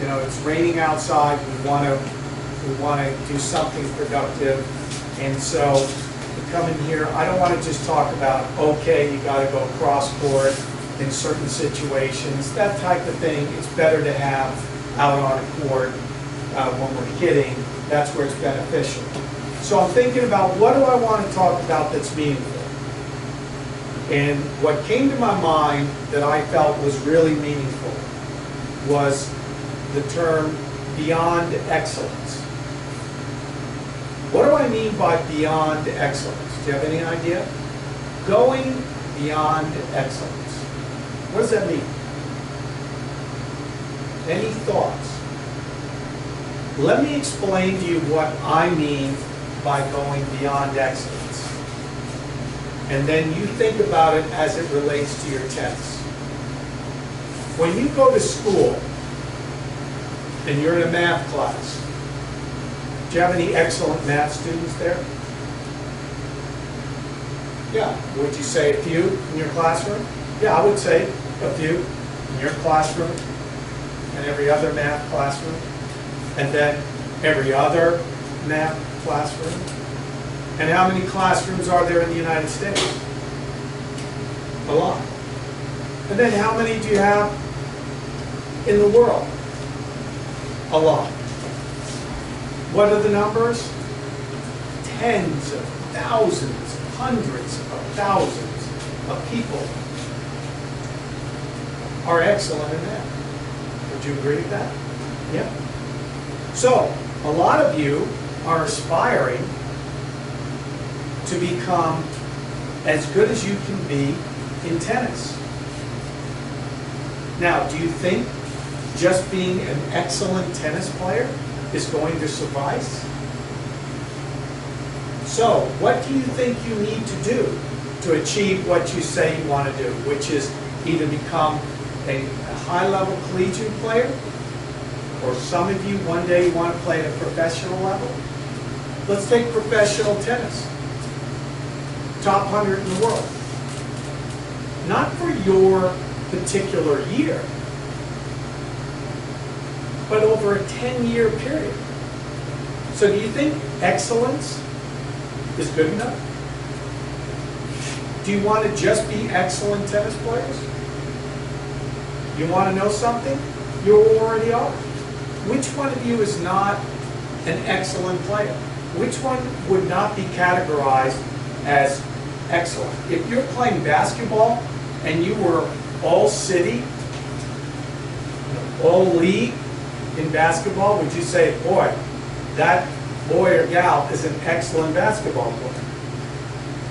You know, it's raining outside. We want to do something productive, and so we come in here. I don't want to just talk about, okay, you got to go cross court in certain situations, that type of thing. It's better to have out on a court when we're hitting. That's where it's beneficial. So I'm thinking about, what do I want to talk about that's meaningful? And what came to my mind that I felt was really meaningful was the term beyond excellence. What do I mean by beyond excellence? Do you have any idea? Going beyond excellence. What does that mean? Any thoughts? Let me explain to you what I mean by going beyond excellence. And then you think about it as it relates to your tennis. When you go to school and you're in a math class, do you have any excellent math students there? Yeah. Would you say a few in your classroom? Yeah, I would say a few in your classroom and every other math classroom, and then every other math classroom. And how many classrooms are there in the United States? A lot. And then how many do you have in the world? A lot. What are the numbers? Tens of thousands, hundreds of thousands of people are excellent in that. Would you agree with that? Yeah. So, a lot of you are aspiring to become as good as you can be in tennis. Now, do you think just being an excellent tennis player is going to suffice? So, what do you think you need to do to achieve what you say you want to do, which is either become a high-level collegiate player, or some of you one day you want to play at a professional level? Let's take professional tennis. Top 100 in the world. Not for your particular year, but over a 10-year period. So do you think excellence is good enough? Do you want to just be excellent tennis players? You want to know something? You already are. Which one of you is not an excellent player? Which one would not be categorized as excellent? If you're playing basketball and you were all city, all league in basketball, would you say, boy, that boy or gal is an excellent basketball player?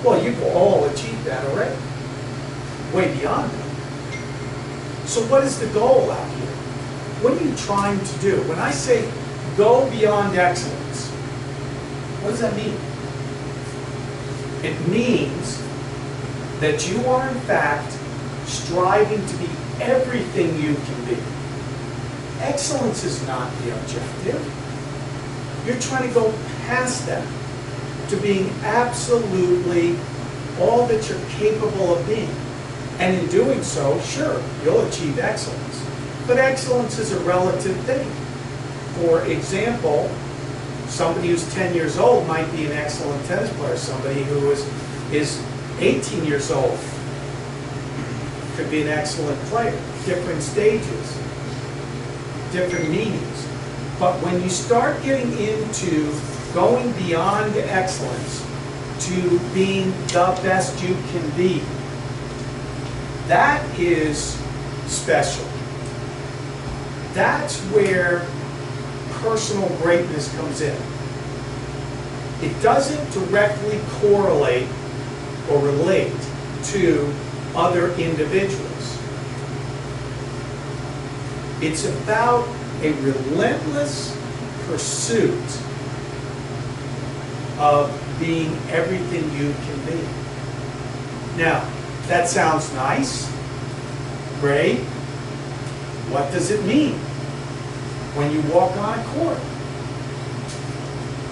Well, you've all achieved that already. Way beyond that. So what is the goal out here? What are you trying to do? When I say go beyond excellence, what does that mean? It means that you are in fact striving to be everything you can be. Excellence is not the objective. You're trying to go past that to being absolutely all that you're capable of being. And in doing so, sure, you'll achieve excellence. But excellence is a relative thing. For example, somebody who's 10 years old might be an excellent tennis player. Somebody who is 18 years old could be an excellent player. Different stages, different meanings. But when you start getting into going beyond excellence to being the best you can be, that is special. That's where personal greatness comes in. It doesn't directly correlate or relate to other individuals. It's about a relentless pursuit of being everything you can be. Now, that sounds nice, great. What does it mean when you walk on a court?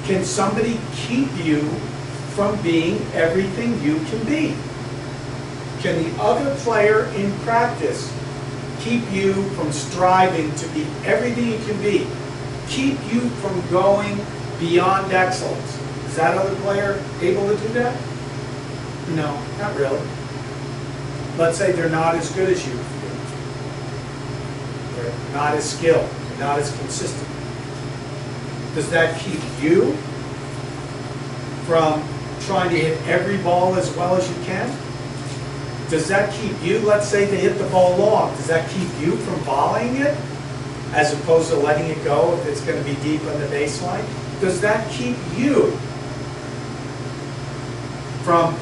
Can somebody keep you from being everything you can be? Can the other player in practice keep you from striving to be everything you can be, keep you from going beyond excellence. Is that other player able to do that? No, not really. Let's say they're not as good as you. They're not as skilled, not as consistent. Does that keep you from trying to hit every ball as well as you can? Does that keep you, let's say they hit the ball long, does that keep you from volleying it as opposed to letting it go if it's going to be deep on the baseline? Does that keep you from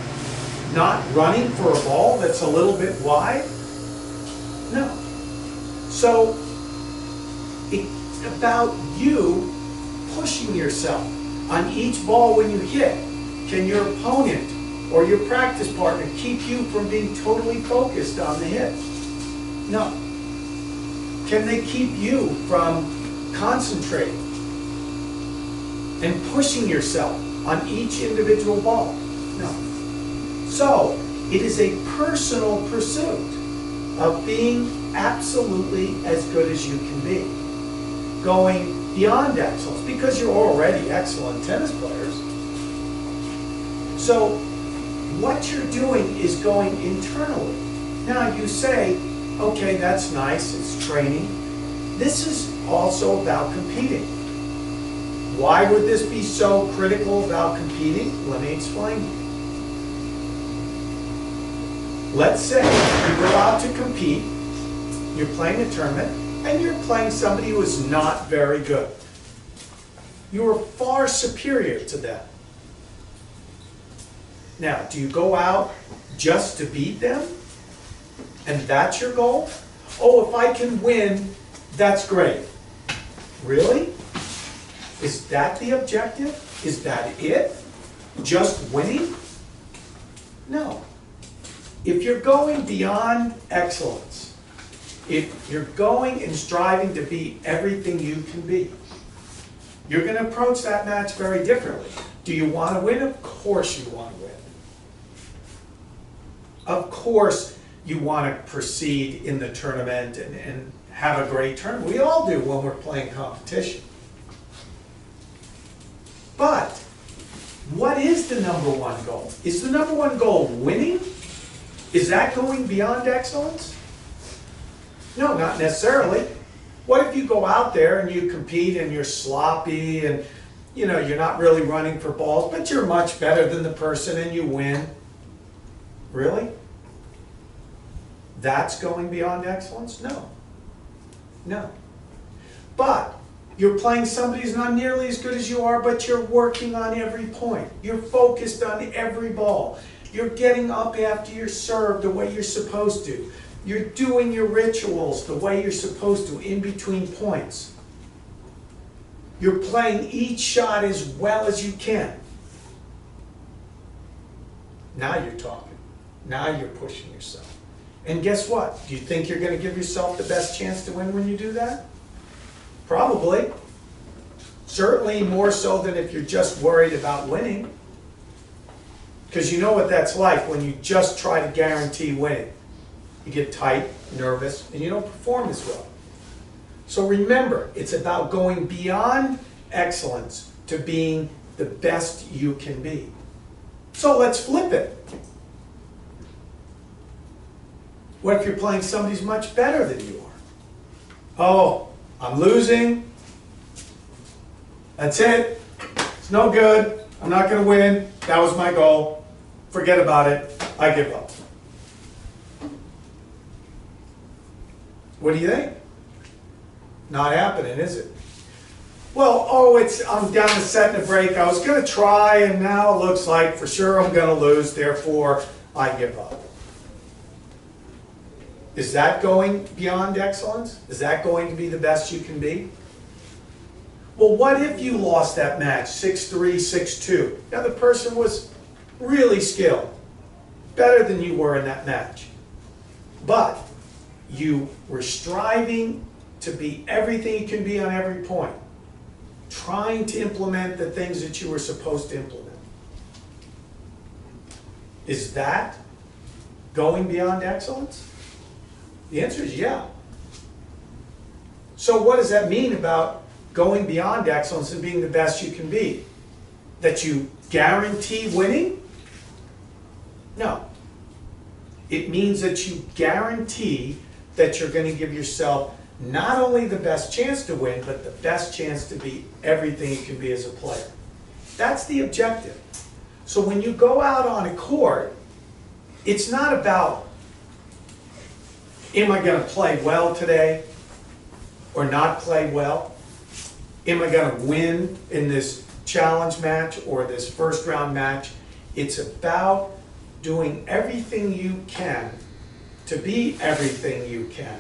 not running for a ball that's a little bit wide? No. So it's about you pushing yourself on each ball when you hit. Can your opponent or your practice partner keep you from being totally focused on the hit? No. Can they keep you from concentrating and pushing yourself on each individual ball? No. So, it is a personal pursuit of being absolutely as good as you can be. Going beyond excellence, because you're already excellent tennis players. So, what you're doing is going internally. Now you say, okay, that's nice, it's training. This is also about competing. Why would this be so critical about competing? Let me explain to you. Let's say you go out to compete, you're playing a tournament, and you're playing somebody who is not very good. You are far superior to them. Now, do you go out just to beat them? And that's your goal? Oh, if I can win, that's great. Really? Is that the objective? Is that it? Just winning? No. If you're going beyond excellence, if you're going and striving to be everything you can be, you're going to approach that match very differently. Do you want to win? Of course you want to win. Of course you want to proceed in the tournament and have a great tournament. We all do when we're playing competition. But what is the number one goal? Is the number one goal winning? Is that going beyond excellence? No, not necessarily. What if you go out there and you compete and you're sloppy and you're not really running for balls, but you're much better than the person and you win? Really? That's going beyond excellence? No. No. But you're playing somebody who's not nearly as good as you are, but you're working on every point. You're focused on every ball. You're getting up after your serve the way you're supposed to. You're doing your rituals the way you're supposed to in between points. You're playing each shot as well as you can. Now you're talking. Now you're pushing yourself. And guess what? Do you think you're going to give yourself the best chance to win when you do that? Probably. Certainly more so than if you're just worried about winning. Because you know what that's like when you just try to guarantee winning. You get tight, nervous, and you don't perform as well. So remember, it's about going beyond excellence to being the best you can be. So let's flip it. What if you're playing somebody who's much better than you are? Oh, I'm losing. That's it. It's no good. I'm not going to win. That was my goal. Forget about it. I give up. What do you think? Not happening, is it? Well, I'm down to set and a break. I was going to try, and now it looks like for sure I'm going to lose. Therefore, I give up. Is that going beyond excellence? Is that going to be the best you can be? Well, what if you lost that match 6-3, 6-2? Now the person was really skilled, better than you were in that match. But you were striving to be everything you can be on every point, trying to implement the things that you were supposed to implement. Is that going beyond excellence? The answer is yeah. So what does that mean about going beyond excellence and being the best you can be? That you guarantee winning? No. It means that you guarantee that you're going to give yourself not only the best chance to win, but the best chance to be everything you can be as a player. That's the objective. So when you go out on a court, it's not about, am I going to play well today or not play well? Am I going to win in this challenge match or this first round match? It's about doing everything you can to be everything you can,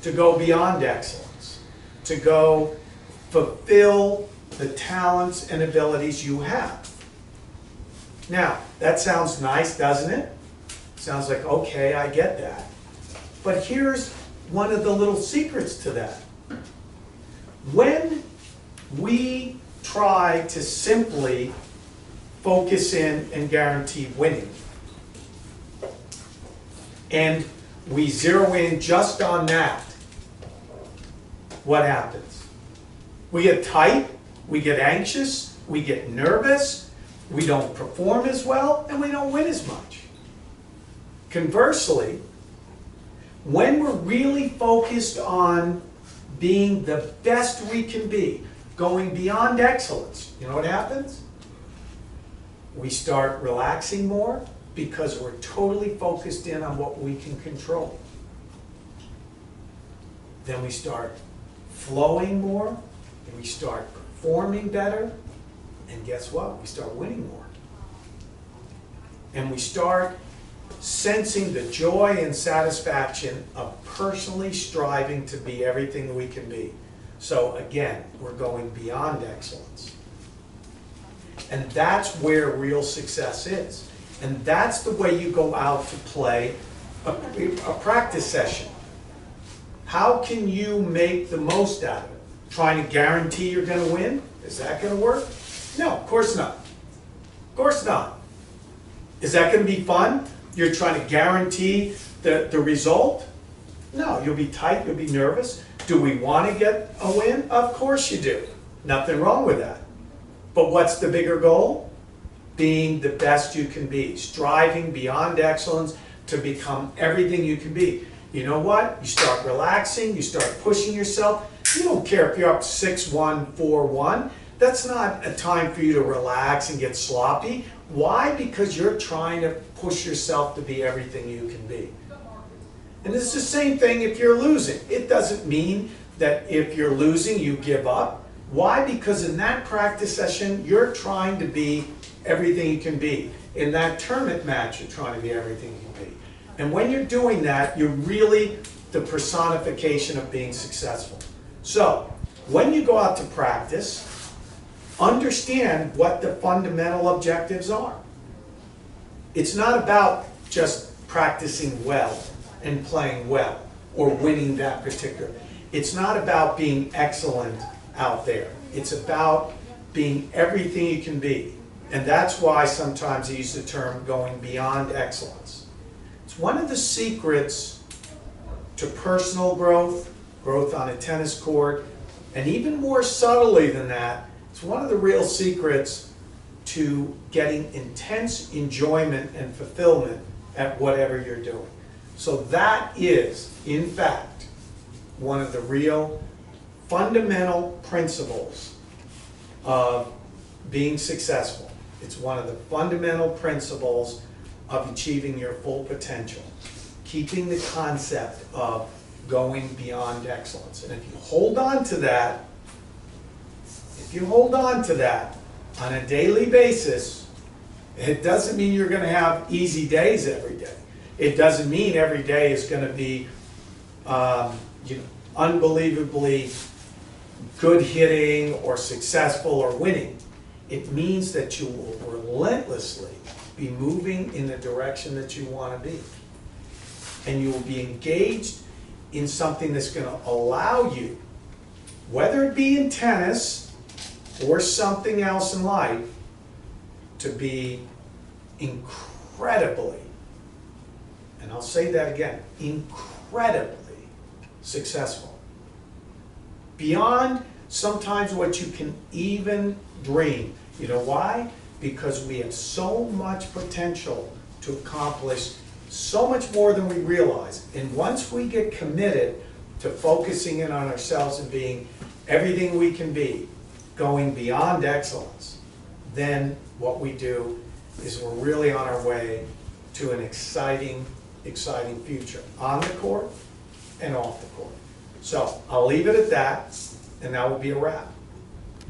to go beyond excellence, to go fulfill the talents and abilities you have. Now, that sounds nice, doesn't it? Sounds like, okay, I get that. But here's one of the little secrets to that. When we try to simply focus in and guarantee winning, and we zero in just on that, what happens? We get tight, we get anxious, we get nervous, we don't perform as well, and we don't win as much. Conversely, when we're really focused on being the best we can be, going beyond excellence, you know what happens? We start relaxing more because we're totally focused in on what we can control. Then we start flowing more, and we start performing better, and guess what? We start winning more. And we start sensing the joy and satisfaction of personally striving to be everything we can be. So again, we're going beyond excellence. And that's where real success is. And that's the way you go out to play a practice session. How can you make the most out of it? Trying to guarantee you're going to win? Is that going to work? No, of course not. Of course not. Is that going to be fun? You're trying to guarantee the result? No, you'll be tight, you'll be nervous. Do we want to get a win? Of course you do. Nothing wrong with that. But what's the bigger goal? Being the best you can be. Striving beyond excellence to become everything you can be. You know what? You start relaxing, you start pushing yourself. You don't care if you're up 6-1, 4-1. That's not a time for you to relax and get sloppy. Why? Because you're trying to push yourself to be everything you can be. And it's the same thing if you're losing. It doesn't mean that if you're losing, you give up. Why? Because in that practice session, you're trying to be everything you can be. In that tournament match, you're trying to be everything you can be. And when you're doing that, you're really the personification of being successful. So, when you go out to practice, understand what the fundamental objectives are. It's not about just practicing well and playing well or winning that particular. It's not about being excellent out there. It's about being everything you can be. And that's why sometimes I use the term going beyond excellence. It's one of the secrets to personal growth, growth on a tennis court, and even more subtly than that, it's one of the real secrets to getting intense enjoyment and fulfillment at whatever you're doing. So that is, in fact, one of the real fundamental principles of being successful. It's one of the fundamental principles of achieving your full potential. Keeping the concept of going beyond excellence. And if you hold on to that, on a daily basis, it doesn't mean you're going to have easy days every day. It doesn't mean every day is going to be unbelievably good hitting or successful or winning. It means that you will relentlessly be moving in the direction that you want to be. And you will be engaged in something that's going to allow you, whether it be in tennis or something else in life, to be incredibly, and I'll say that again, incredibly successful. beyond sometimes what you can even dream. You know why? Because we have so much potential to accomplish so much more than we realize. And once we get committed to focusing in on ourselves and being everything we can be, going beyond excellence, then what we do is we're really on our way to an exciting future on the court and off the court. So I'll leave it at that, and that will be a wrap.